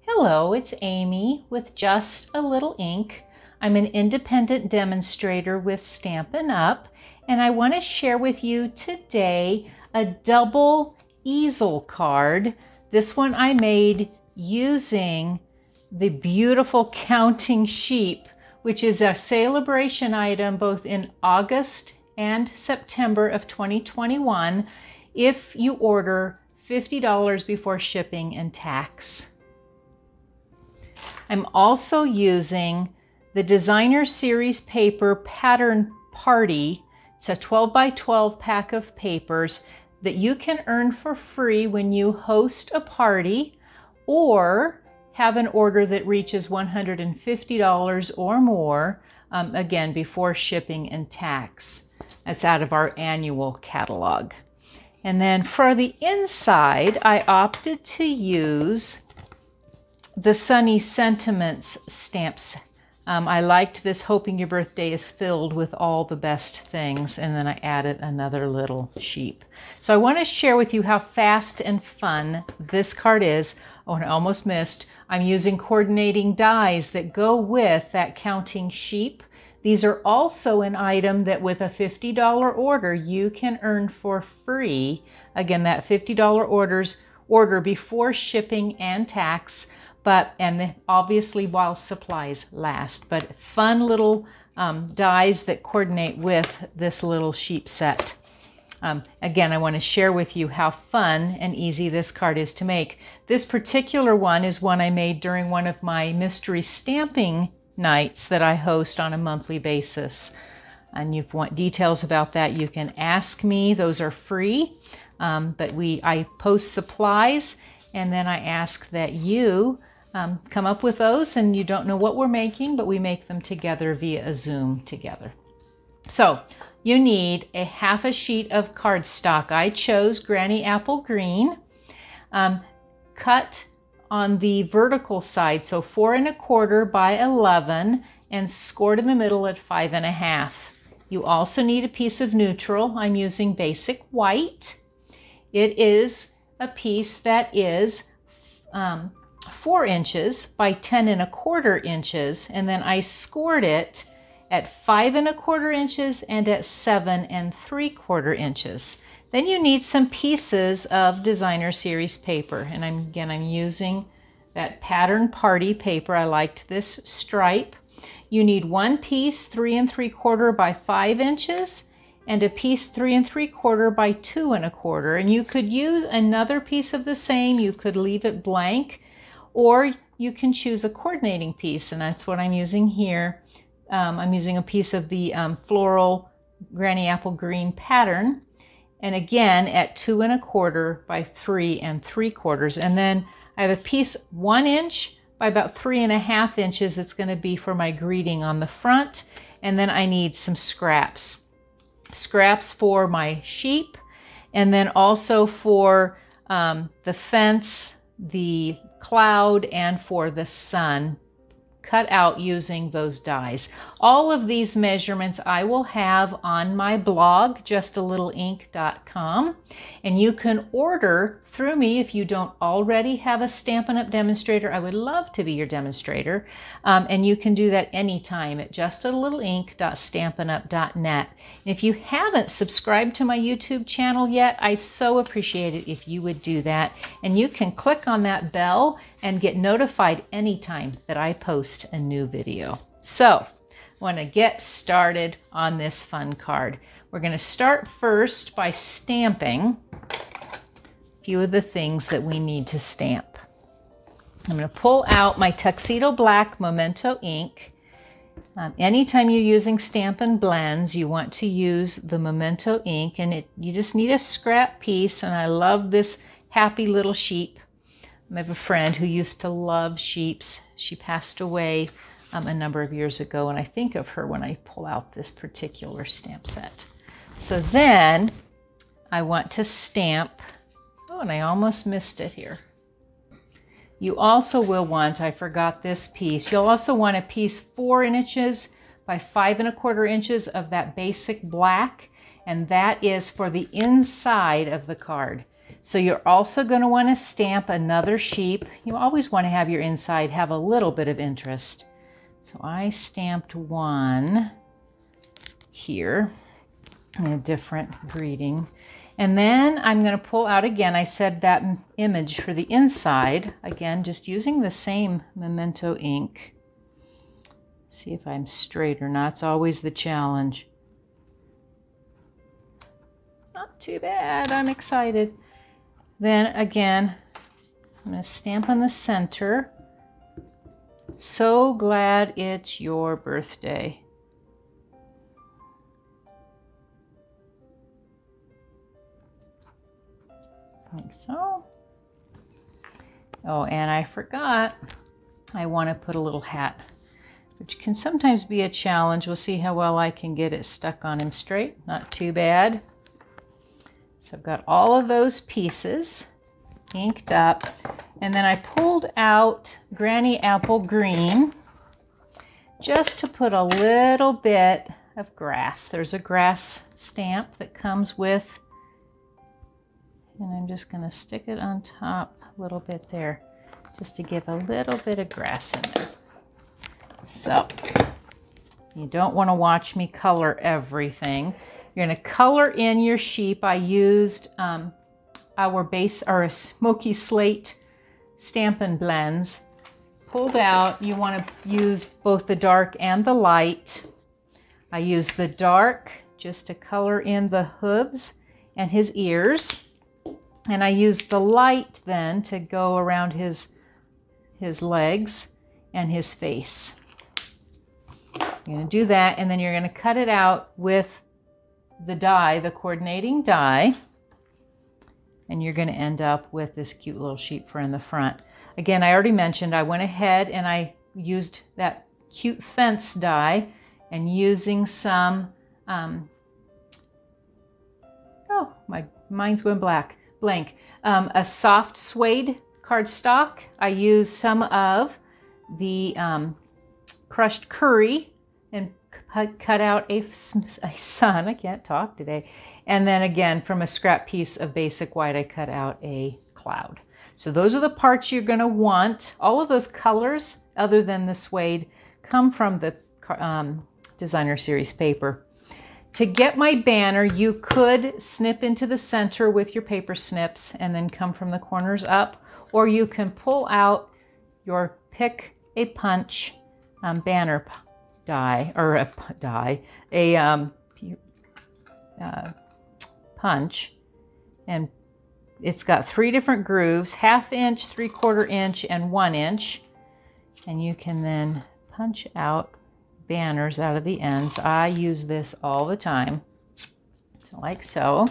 Hello, it's Amy with Just a Little Ink. I'm an independent demonstrator with Stampin' Up, and I want to share with you today a double easel card. This one I made using the beautiful counting sheep, which is a celebration item both in August and September of 2021 if you order $50 before shipping and tax. I'm also using the Designer Series paper Pattern Party. It's a 12 by 12 pack of papers that you can earn for free when you host a party or have an order that reaches $150 or more, again, before shipping and tax. That's out of our annual catalog. And then for the inside, I opted to use the Sunny Sentiments stamps. I liked this Hoping Your Birthday is Filled with All the Best Things, and then I added another little sheep. So I want to share with you how fast and fun this card is. Oh, and I almost missed. I'm using coordinating dies that go with that counting sheep. These are also an item that with a $50 order you can earn for free. Again, that $50 order before shipping and tax, and obviously while supplies last. But fun little dies that coordinate with this little sheep set. Again, I want to share with you how fun and easy this card is to make. This particular one is one I made during one of my mystery stamping nights that I host on a monthly basis. And if you want details about that, you can ask me. Those are free. But I post supplies, and then I ask that you come up with those, and you don't know what we're making, but we make them together via a Zoom together. So you need a half a sheet of cardstock. I chose Granny Apple Green, cut on the vertical side, so 4 1/4 by 11, and scored in the middle at 5 1/2. You also need a piece of neutral. I'm using basic white. It is a piece that is 4 inches by 10 1/4 inches, and then I scored it at 5 1/4 inches and at 7 3/4 inches. Then you need some pieces of Designer Series paper, and I'm using that Pattern Party paper. I liked this stripe. You need one piece 3 3/4 by 5 inches and a piece 3 3/4 by 2 1/4. And you could use another piece of the same. You could leave it blank, or you can choose a coordinating piece, and that's what I'm using here. I'm using a piece of the floral Granny Apple Green pattern, and again at 2 1/4 by 3 3/4. And then I have a piece 1 inch by about 3 1/2 inches that's going to be for my greeting on the front. And then I need some scraps. Scraps for my sheep, and then also for the fence, the cloud, and for the sun, cut out using those dies. All of these measurements I will have on my blog, justalittleink.com, and you can order through me if you don't already have a Stampin' Up! Demonstrator. I would love to be your demonstrator, and you can do that anytime at justalittleink.stampinup.net. And if you haven't subscribed to my YouTube channel yet, I so appreciate it if you would do that, and you can click on that bell and get notified anytime that I post a new video. So, I want to get started on this fun card. We're going to start first by stamping a few of the things that we need to stamp. I'm going to pull out my Tuxedo Black Memento ink. Anytime you're using Stampin' Blends, you want to use the Memento ink, and you just need a scrap piece, and I love this happy little sheep. I have a friend who used to love sheeps. She passed away a number of years ago, and I think of her when I pull out this particular stamp set. So then I want to stamp, oh, and I almost missed it here. You also will want, I forgot this piece, you'll also want a piece 4 inches by 5 1/4 inches of that basic black, and that is for the inside of the card. So you're also going to want to stamp another sheep. You always want to have your inside have a little bit of interest. So I stamped one here in a different greeting. And then I'm going to pull out again, I said that image for the inside, again, just using the same Memento ink. See if I'm straight or not. It's always the challenge. Not too bad. I'm excited. Then again, I'm going to stamp on the center. So glad it's your birthday. Like so. Oh, and I forgot, I want to put a little hat, which can sometimes be a challenge. We'll see how well I can get it stuck on him straight. Not too bad. So I've got all of those pieces inked up, and then I pulled out Granny Apple Green just to put a little bit of grass. There's a grass stamp that comes with, and I'm just going to stick it on top a little bit there, just to give a little bit of grass in there. So you don't want to watch me color everything. You're going to color in your sheep. I used our base, or a smoky slate Stampin' blends. Pulled out, you want to use both the dark and the light. I use the dark just to color in the hooves and his ears. And I use the light then to go around his legs and his face. You're going to do that, and then you're going to cut it out with the die, the coordinating die, and you're going to end up with this cute little sheep for in the front. Again, I already mentioned I went ahead and I used that cute fence die, and using some, oh, my mind's going blank, a soft suede cardstock. I used some of the crushed curry and cut out a sun. I can't talk today. And then again, from a scrap piece of basic white, I cut out a cloud. So those are the parts you're going to want. All of those colors, other than the suede, come from the Designer Series paper. To get my banner, you could snip into the center with your paper snips and then come from the corners up, or you can pull out your pick a punch banner die, or a punch, and it's got 3 different grooves, 1/2 inch, 3/4 inch, and 1 inch, and you can then punch out banners out of the ends. I use this all the time, so like so.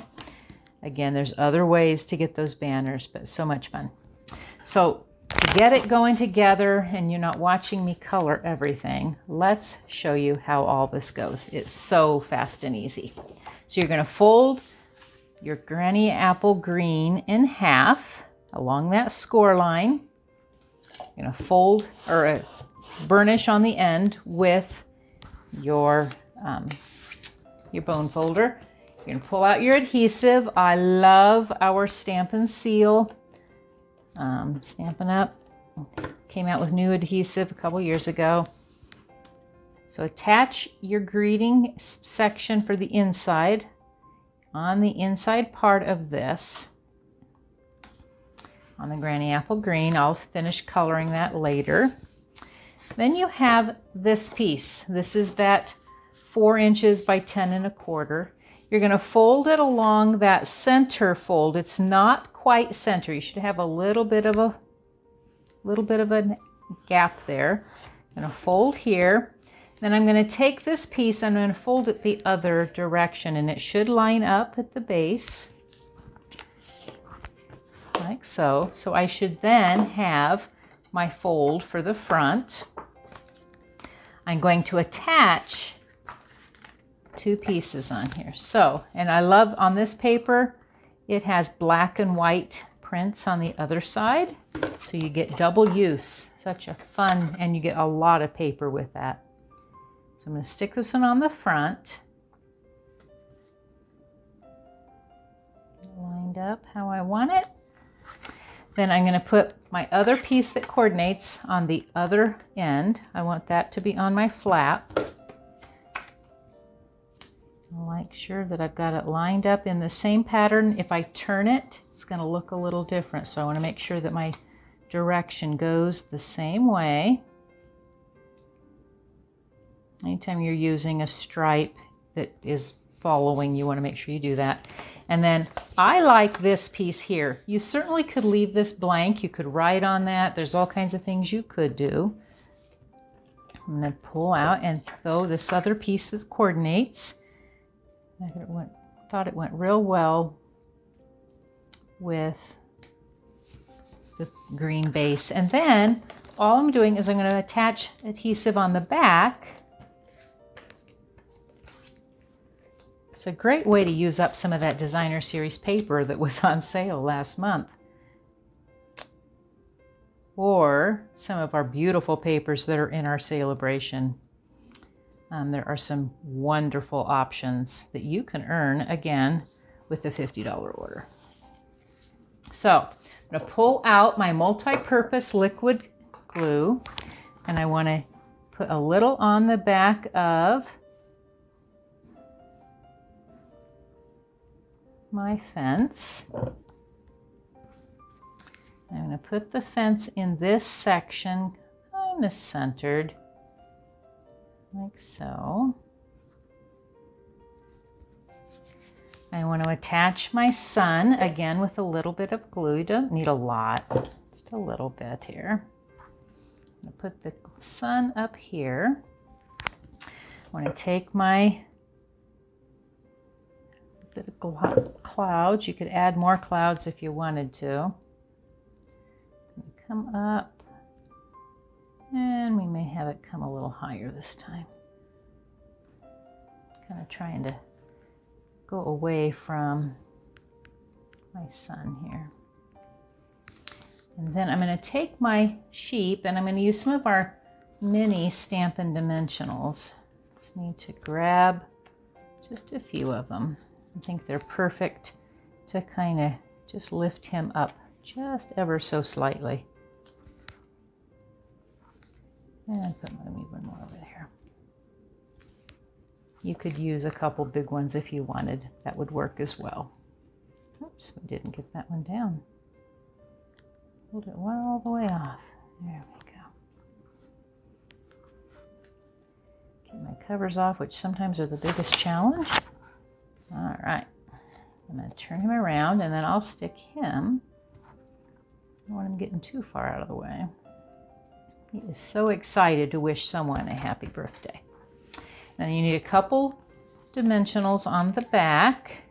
Again, there's other ways to get those banners, but so much fun. So to get it going together and you're not watching me color everything, let's show you how all this goes. It's so fast and easy. So you're going to fold your Granny Apple Green in half along that score line. You're going to fold or burnish on the end with your bone folder. You're going to pull out your adhesive. I love our Stampin' Seal. Stampin' Up! Came out with new adhesive a couple years ago. So attach your greeting section for the inside on the inside part of this on the Granny Apple Green. I'll finish coloring that later. Then you have this piece. This is that 4 inches by 10 1/4. You're going to fold it along that center fold. It's not quite center. You should have a little bit of a gap there. I'm going to fold here. Then I'm going to take this piece and I'm going to fold it the other direction, and it should line up at the base like so. So I should then have my fold for the front. I'm going to attach 2 pieces on here. So, and I love on this paper, it has black and white prints on the other side. So you get double use. Such a fun, and you get a lot of paper with that. So I'm going to stick this one on the front. Line lined up how I want it. Then I'm going to put my other piece that coordinates on the other end. I want that to be on my flap. I'll make sure that I've got it lined up in the same pattern. If I turn it, it's going to look a little different. So I want to make sure that my direction goes the same way. Anytime you're using a stripe that is following, you want to make sure you do that. And then I like this piece here. You certainly could leave this blank. You could write on that. There's all kinds of things you could do. I'm going to pull out, and though this other piece that coordinates, I thought it went real well with the green base. And then all I'm doing is I'm going to attach adhesive on the back. It's a great way to use up some of that designer series paper that was on sale last month. Or some of our beautiful papers that are in our celebration. There are some wonderful options that you can earn, again, with the $50 order. So I'm going to pull out my multi-purpose liquid glue, and I want to put a little on the back of my fence. I'm going to put the fence in this section kind of centered, like so. I want to attach my sun again with a little bit of glue. You don't need a lot, just a little bit here. I'm going to put the sun up here. I want to take my bit of clouds. You could add more clouds if you wanted to. Come up, and we may have it come a little higher this time. Kind of trying to go away from my sun here. And then I'm going to take my sheep, and I'm going to use some of our mini Stampin' Dimensionals. Just need to grab just a few of them. I think they're perfect to kind of just lift him up just ever so slightly. And put maybe one more over there. You could use a couple big ones if you wanted. That would work as well. Oops, we didn't get that one down. Hold it all the way off. There we go. Get my covers off, which sometimes are the biggest challenge. All right. I'm going to turn him around, and then I'll stick him. I don't want him getting too far out of the way. He is so excited to wish someone a happy birthday. Then you need a couple dimensionals on the back.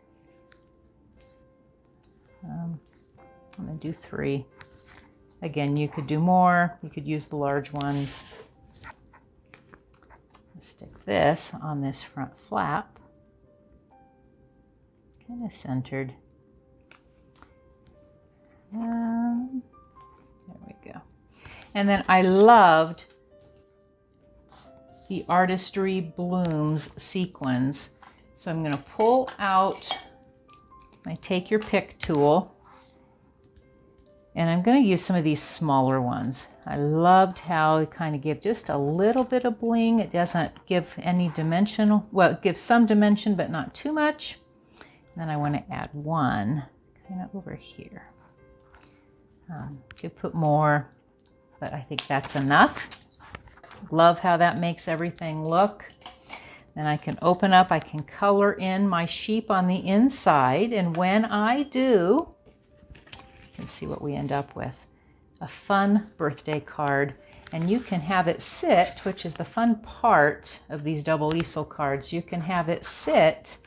I'm going to do 3. Again, you could do more. You could use the large ones. I'll stick this on this front flap. Kind of centered. There we go. And then I loved the Artistry Blooms sequins. So I'm going to pull out my Take Your Pick tool, and I'm going to use some of these smaller ones. I loved how it kind of give just a little bit of bling. It doesn't give any dimensional, well, it gives some dimension, but not too much. And then I want to add one kind of over here. Could put more, but I think that's enough. Love how that makes everything look. Then I can open up, I can color in my sheep on the inside, and when I do, let's see what we end up with. A fun birthday card, and you can have it sit, which is the fun part of these double easel cards. You can have it sit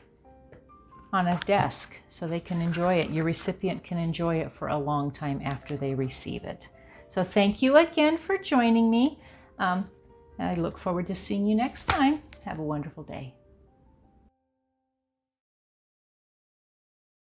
on a desk so they can enjoy it. Your recipient can enjoy it for a long time after they receive it. So thank you again for joining me. I look forward to seeing you next time. Have a wonderful day.